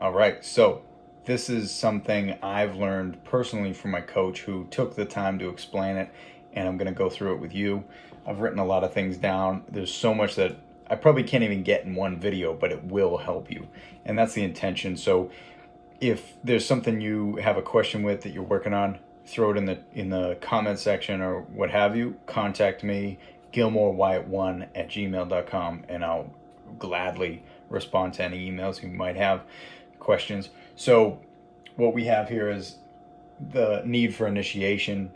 All right, so this is something I've learned personally from my coach who took the time to explain it, and I'm going to go through it with you. I've written a lot of things down. There's so much that I probably can't even get in one video, but it will help you. And that's the intention. So if there's something you have a question with that you're working on, throw it in the comment section or what have you. Contact me, gilmorewyatt1@gmail.com, and I'll gladly respond to any emails you might have, questions. So what we have here is the need for initiation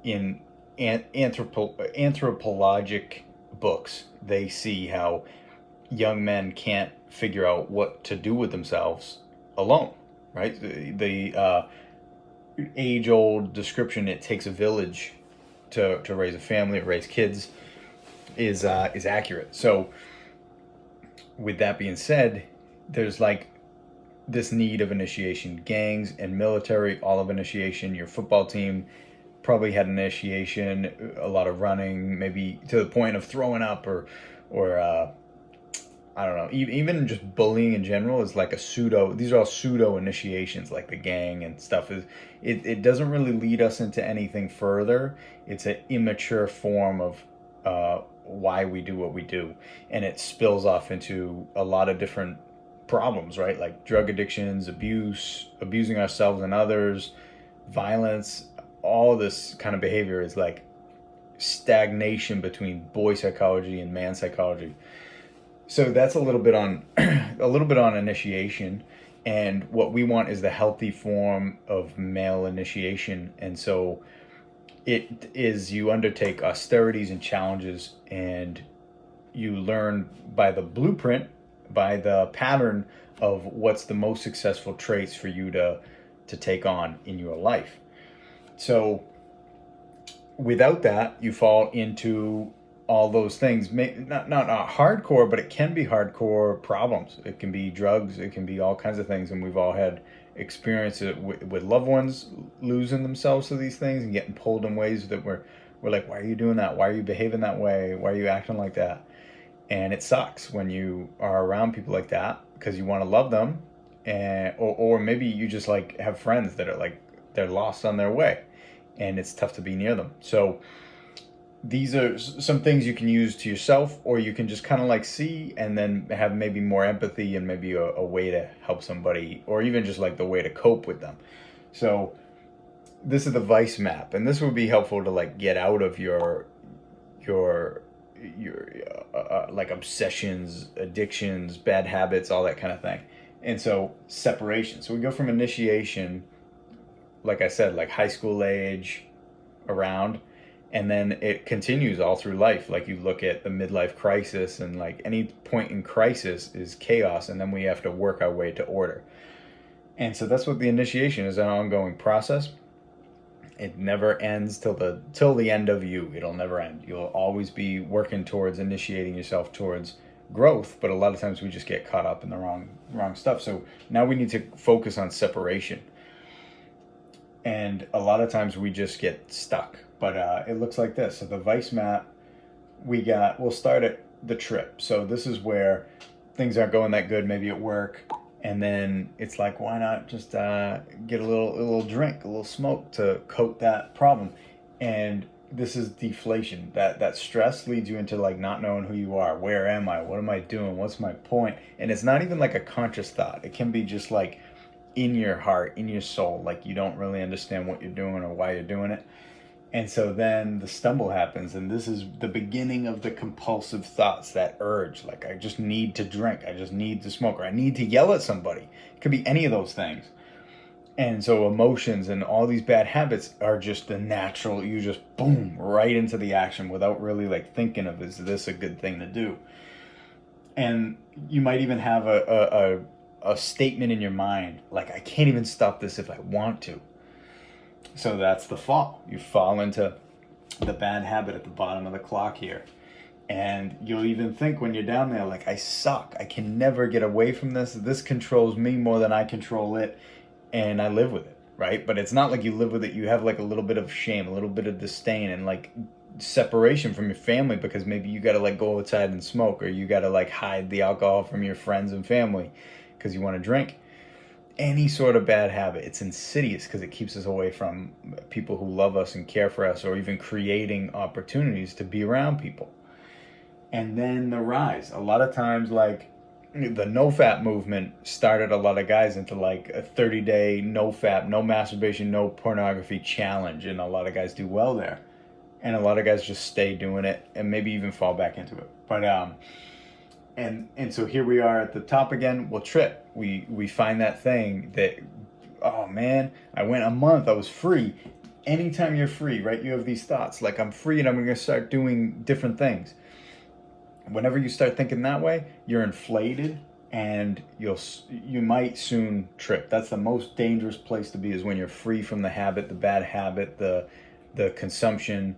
in anthropologic books. They see how young men can't figure out what to do with themselves alone, right? The age-old description, it takes a village to raise a family, raise kids, is accurate. So with that being said, there's like this need of initiation. Gangs and military, all of initiation. Your football team probably had initiation, a lot of running, maybe to the point of throwing up or I don't know, even just bullying in general is like a pseudo, these are all pseudo initiations, like the gang and stuff. It doesn't really lead us into anything further. It's an immature form of why we do what we do. And it spills off into a lot of different problems, right? Like drug addictions, abuse, abusing ourselves and others, violence. All this kind of behavior is like stagnation between boy psychology and man psychology. So that's a little bit on a little bit on initiation, and what we want is the healthy form of male initiation. And so it is, you undertake austerities and challenges, and you learn by the blueprint, by the pattern of what's the most successful traits for you to take on in your life. So without that, you fall into all those things. Not hardcore, but it can be hardcore problems. It can be drugs. It can be all kinds of things, and we've all had experience it with loved ones losing themselves to these things and getting pulled in ways that we're like, why are you doing that? Why are you behaving that way? Why are you acting like that? And it sucks when you are around people like that because you want to love them, and or maybe you just like have friends that are like they're lost on their way, and it's tough to be near them. So these are some things you can use to yourself, or you can just kind of like see and then have maybe more empathy and maybe a way to help somebody, or even just like the way to cope with them. So this is the vice map, and this would be helpful to like get out of your like obsessions, addictions, bad habits, all that kind of thing. And so separation. So we go from initiation, like I said, like high school age around, and then it continues all through life. Like you look at the midlife crisis, and like any point in crisis is chaos, and then we have to work our way to order. And so that's what the initiation is, an ongoing process. It never ends till the end of you. It'll never end. You'll always be working towards initiating yourself towards growth, but a lot of times we just get caught up in the wrong stuff. So now we need to focus on separation, and a lot of times we just get stuck. But it looks like this. So the vice map, we'll start at the trip. So this is where things aren't going that good, maybe at work, and then it's like, why not just get a little drink, a little smoke to coat that problem. And this is deflation. That stress leads you into like not knowing who you are. Where am I? What am I doing? What's my point? And it's not even like a conscious thought. It can be just like in your heart, in your soul, like you don't really understand what you're doing or why you're doing it. And so then the stumble happens, and this is the beginning of the compulsive thoughts, that urge, like I just need to drink, I just need to smoke, or I need to yell at somebody. It could be any of those things. And so emotions and all these bad habits are just the natural, you just boom, right into the action without really like thinking of, is this a good thing to do? And you might even have a statement in your mind, like I can't even stop this if I want to. So that's the fall. You fall into the bad habit at the bottom of the clock here. And you'll even think when you're down there, like, I suck. I can never get away from this. This controls me more than I control it. And I live with it, right? But it's not like you live with it. You have like a little bit of shame, a little bit of disdain, and like separation from your family because maybe you got to like go outside and smoke, or you got to like hide the alcohol from your friends and family because you want to drink. any sort of bad habit, it's insidious because it keeps us away from people who love us and care for us, or even creating opportunities to be around people. And then the rise. A lot of times, like the no fap movement started a lot of guys into like a 30-day no fap, no masturbation, no pornography challenge. And a lot of guys do well there. And a lot of guys just stay doing it and maybe even fall back into it. But, and so here we are at the top again. We'll trip. We find that thing that, oh man, I went a month, I was free. Anytime you're free, right? You have these thoughts like, I'm free and I'm going to start doing different things. Whenever you start thinking that way, you're inflated and you might soon trip. That's the most dangerous place to be, is when you're free from the habit, the bad habit, the consumption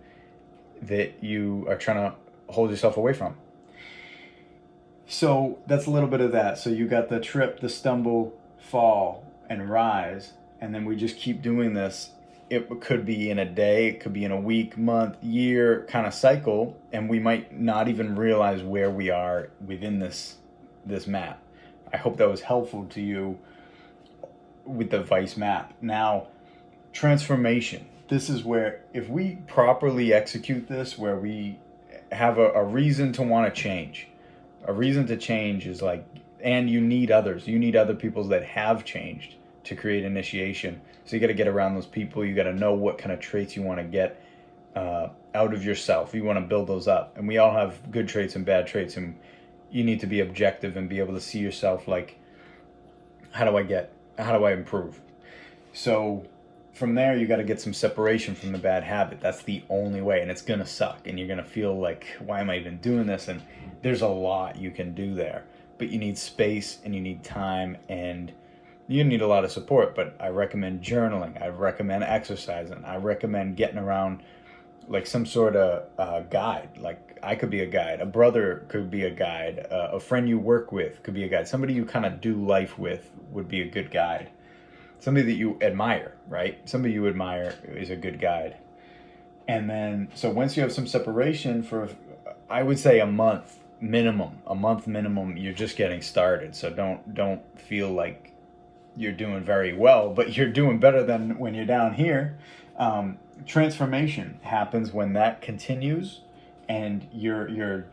that you are trying to hold yourself away from. So that's a little bit of that. So you got the trip, the stumble, fall, and rise, and then we just keep doing this. It could be in a day, it could be in a week, month, year kind of cycle, and we might not even realize where we are within this map. I hope that was helpful to you with the Vice map. Now, transformation. This is where, if we properly execute this, where we have a reason to want to change. A reason to change is like, and you need others. You need other people that have changed to create initiation. So you got to get around those people. You got to know what kind of traits you want to get out of yourself. You want to build those up. And we all have good traits and bad traits. And you need to be objective and be able to see yourself like, how do I improve? So from there, you got to get some separation from the bad habit. That's the only way. And it's going to suck. And you're going to feel like, why am I even doing this? And there's a lot you can do there. But you need space and you need time, and you need a lot of support. But I recommend journaling. I recommend exercising. I recommend getting around like some sort of guide. Like I could be a guide. A brother could be a guide. A friend you work with could be a guide. Somebody you kind of do life with would be a good guide. Somebody that you admire, right? Somebody you admire is a good guide. And then, so once you have some separation for, I would say a month minimum, you're just getting started. So don't feel like you're doing very well, but you're doing better than when you're down here. Transformation happens when that continues and you're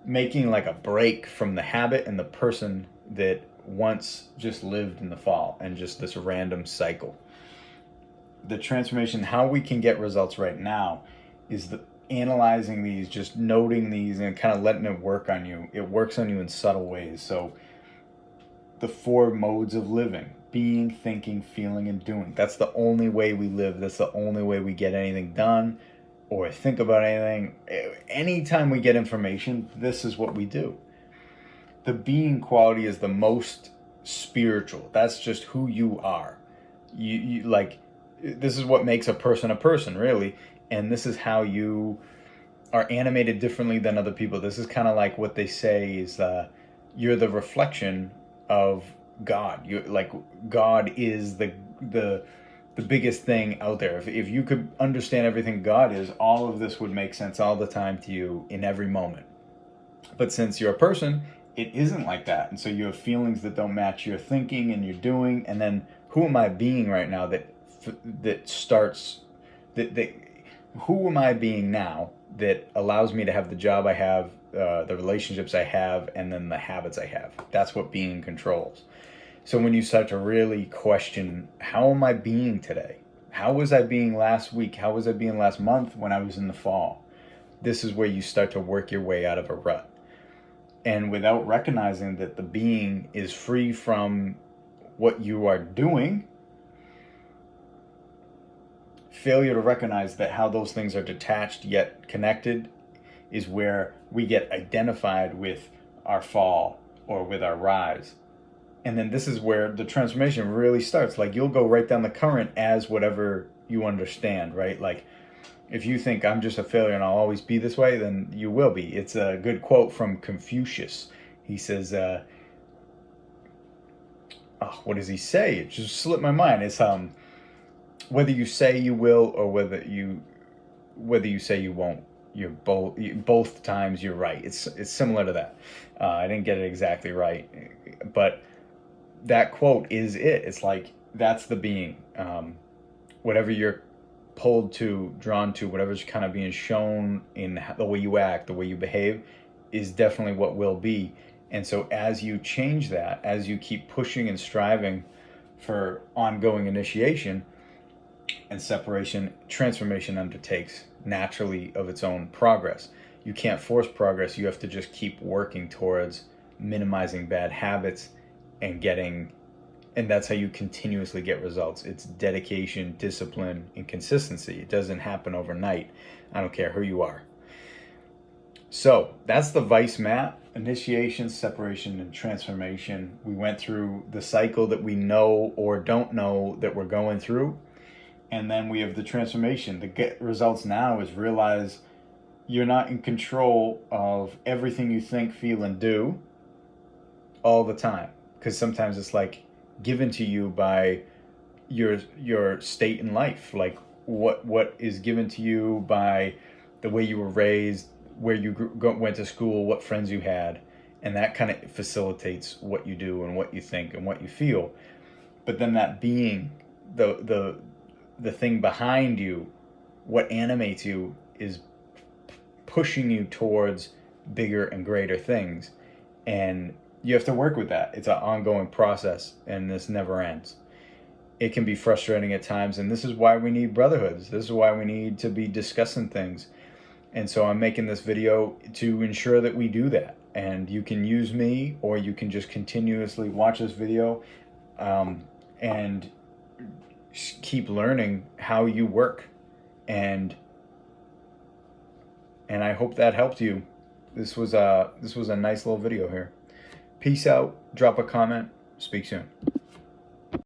making like a break from the habit and the person that once just lived in the fall and just this random cycle. The transformation, how we can get results right now, is analyzing these, just noting these and kind of letting it work on you. It works on you in subtle ways. So the 4 modes of living: being, thinking, feeling, and doing. That's the only way we live. That's the only way we get anything done or think about anything. Anytime we get information, this is what we do. The being quality is the most spiritual. That's just who you are. You like, this is what makes a person, really. And this is how you are animated differently than other people. This is kind of like what they say is you're the reflection of God. You like, God is the biggest thing out there. If you could understand everything God is, all of this would make sense all the time to you in every moment. But since you're a person, it isn't like that. And so you have feelings that don't match your thinking and your doing. And then who am I being right now who am I being now that allows me to have the job I have, the relationships I have, and then the habits I have? That's what being controls. So when you start to really question, how am I being today? How was I being last week? How was I being last month when I was in the fall? This is where you start to work your way out of a rut. And without recognizing that the being is free from what you are doing, failure to recognize that how those things are detached yet connected is where we get identified with our fall or with our rise. And then this is where the transformation really starts. Like, you'll go right down the current as whatever you understand, right? Like, if you think I'm just a failure and I'll always be this way, then you will be. It's a good quote from Confucius. He says, what does he say? It just slipped my mind. It's whether you say you will or whether you say you won't, you're both times you're right. It's similar to that. I didn't get it exactly right, but that quote is it. It's like, that's the being. Whatever you're pulled to, drawn to, whatever's kind of being shown in the way you act, the way you behave, is definitely what will be. And so as you change that, as you keep pushing and striving for ongoing initiation and separation, transformation undertakes naturally of its own progress. You can't force progress. You have to just keep working towards minimizing bad habits and getting, and that's how you continuously get results. It's dedication, discipline, and consistency. It doesn't happen overnight. I don't care who you are. So that's the Vice map: initiation, separation, and transformation. We went through the cycle that we know or don't know that we're going through. And then we have the transformation. The get results now is realize you're not in control of everything you think, feel, and do all the time. Because sometimes it's like given to you by your state in life. Like what is given to you by the way you were raised, where you went to school, what friends you had, and that kind of facilitates what you do and what you think and what you feel. But then that being, the thing behind you, what animates you, is pushing you towards bigger and greater things, and you have to work with that. It's an ongoing process, and this never ends. It can be frustrating at times, and this is why we need brotherhoods. This is why we need to be discussing things. And so I'm making this video to ensure that we do that. And you can use me, or you can just continuously watch this video and keep learning how you work. And I hope that helped you. This was a nice little video here. Peace out. Drop a comment. Speak soon.